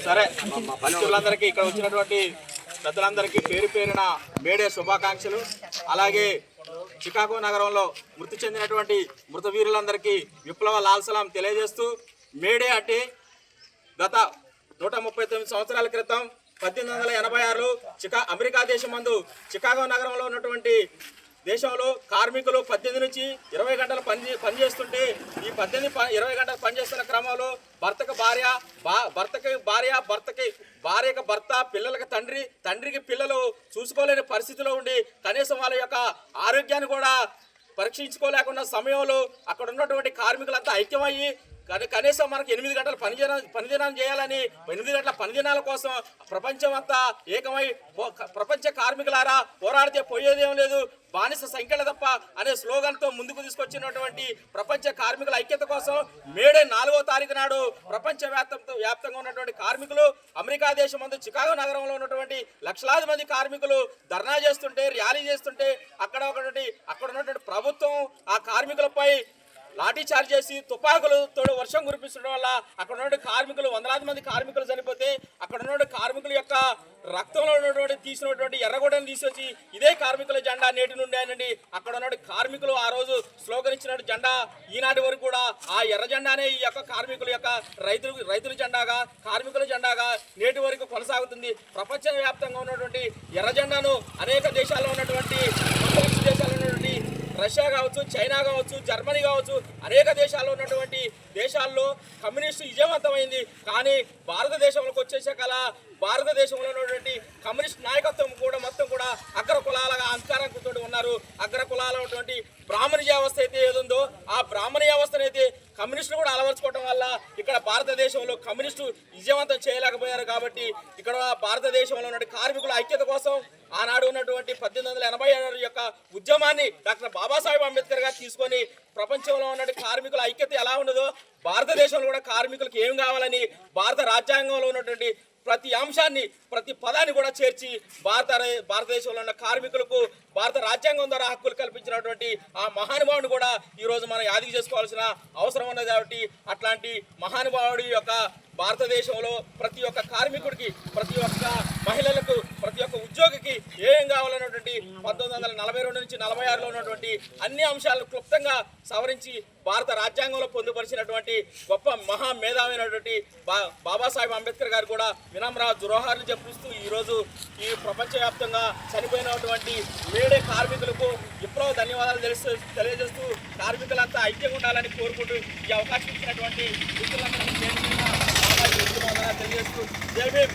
సరే, మిత్రులందరికీ ఇక్కడ వచ్చినటువంటి పెద్దలందరికీ పేరు పేరున మేడే శుభాకాంక్షలు. అలాగే చికాగో నగరంలో మృతి చెందినటువంటి మృత వీరులందరికీ విప్లవ లాల్సలాం తెలియజేస్తూ, మేడే అంటే గత 139 సంవత్సరాల క్రితం 1886లో అమెరికా దేశం మందు చికాగో నగరంలో ఉన్నటువంటి దేశంలో కార్మికులు 18 నుంచి 20 గంటలు పనిచేస్తుంటే ఈ 18-20 గంటలు పనిచేస్తున్న క్రమంలో భర్తకు భార్యకు భర్త, పిల్లలకు తండ్రికి పిల్లలు చూసుకోలేని పరిస్థితిలో ఉండి కనీసం వాళ్ళ యొక్క ఆరోగ్యాన్ని కూడా పరీక్షించుకోలేకున్న సమయంలో అక్కడ ఉన్నటువంటి కార్మికులంతా ఐక్యమయ్యి కనీసం మనకు 8 గంటల పనిదినం చేయాలని 8 గంటల పనిదినాల కోసం ప్రపంచం అంతా ఏకమై ప్రపంచ కార్మికులారా పోరాడితే పోయేదేం లేదు, బానిస సంఖ్యల తప్ప అనే స్లోగన్తో ముందుకు తీసుకొచ్చినటువంటి ప్రపంచ కార్మికుల ఐక్యత కోసం మేడే 4వ తారీఖు నాడు ప్రపంచ వ్యాప్తంగా ఉన్నటువంటి కార్మికులు అమెరికా దేశం ముందు చికాగో నగరంలో ఉన్నటువంటి లక్షలాది మంది కార్మికులు ధర్నా చేస్తుంటే, ర్యాలీ చేస్తుంటే అక్కడ ఉన్నటువంటి ప్రభుత్వం ఆ కార్మికులపై లాఠీ చార్జ్ చేసి తుపాకులతో వర్షం కురిపిస్తుండడం వల్ల అక్కడ ఉన్నటువంటి కార్మికులు, వందలాది మంది కార్మికులు చనిపోతే అక్కడ ఉన్నటువంటి కార్మికుల యొక్క రక్తంలో ఉన్నటువంటి తీసినటువంటి ఎర్రగొడ్డను తీసుకొచ్చి ఇదే కార్మికుల జెండా నేటి నుండి అనండి అక్కడ ఉన్నటువంటి కార్మికులు ఆ రోజు స్లోగన్ ఇచ్చిన జెండా ఈనాటి వరకు కూడా ఆ ఎర్ర జెండానే ఈ యొక్క కార్మికుల యొక్క రైతుల జెండాగా, కార్మికుల జెండాగా నేటి వరకు కొనసాగుతుంది. ప్రపంచ వ్యాప్తంగా ఉన్నటువంటి ఎర్ర జెండాను అనేక దేశాల్లో ఉన్నటువంటి రష్యా కావచ్చు, చైనా కావచ్చు, జర్మనీ కావచ్చు, అనేక దేశాల్లో ఉన్నటువంటి దేశాల్లో కమ్యూనిస్టు విజయవంతమైంది. కానీ భారతదేశంలోకి వచ్చేసాకల భారతదేశంలో ఉన్నటువంటి కమ్యూనిస్ట్ నాయకత్వం కూడా మొత్తం కూడా అగ్ర కులాలుగా అహంకారంతో ఉన్నారు. అగ్ర కులాలైనటువంటి బ్రాహ్మణ వ్యవస్థ అయితే ఏదుందో ఆ బ్రాహ్మణ వ్యవస్థనైతే కమ్యూనిస్టులు కూడా అలవర్చుకోవడం వల్ల ఇక్కడ భారతదేశంలో కమ్యూనిస్టు విజయవంతం చేయలేకపోయారు. కాబట్టి ఇక్కడ భారతదేశంలో ఉన్నటువంటి కార్మికుల ఐక్యత కోసం ఆనాడు ఉన్నటువంటి 1886 యొక్క ఉద్యమాన్ని డాక్టర్ బాబాసాహెబ్ అంబేద్కర్ గారు తీసుకొని ప్రపంచంలో ఉన్న కార్మికుల ఐక్యత ఎలా ఉన్నదో భారతదేశంలో కూడా కార్మికులకు ఏం కావాలని భారత రాజ్యాంగంలో ఉన్నటువంటి ప్రతి అంశాన్ని, ప్రతి పదాన్ని కూడా చేర్చి భారతదేశంలో ఉన్న కార్మికులకు భారత రాజ్యాంగం ద్వారా హక్కులు కల్పించినటువంటి ఆ మహానుభావుని కూడా ఈరోజు మనం యాదికి చేసుకోవాల్సిన అవసరం ఉన్నది. కాబట్టి అట్లాంటి మహానుభావుడి యొక్క భారతదేశంలో ప్రతి ఒక్క కార్మికుడికి, ప్రతి ఒక్క మహిళలకు, ప్రతి ఒక్క ఉద్యోగికి ఏం కావాలన్నటువంటి 1942 నుంచి 46లో ఉన్నటువంటి అన్ని అంశాలను క్లుప్తంగా సవరించి భారత రాజ్యాంగంలో పొందుపరిచినటువంటి గొప్ప మహామేధావైనటువంటి బాబాసాహెబ్ అంబేద్కర్ గారు కూడా వినమ్ర జోహార్లు చెప్పిస్తూ ఈరోజు ఈ ప్రపంచవ్యాప్తంగా చనిపోయినటువంటి మేడే కార్మికులకు విప్లవ ధన్యవాదాలు తెలియజేస్తూ కార్మికులంతా ఐక్యంగా ఉండాలని కోరుకుంటూ ఈ అవకాశం ఇచ్చినటువంటి మిత్రులందరికీ తెలియజేస్తూ జై భీమ్.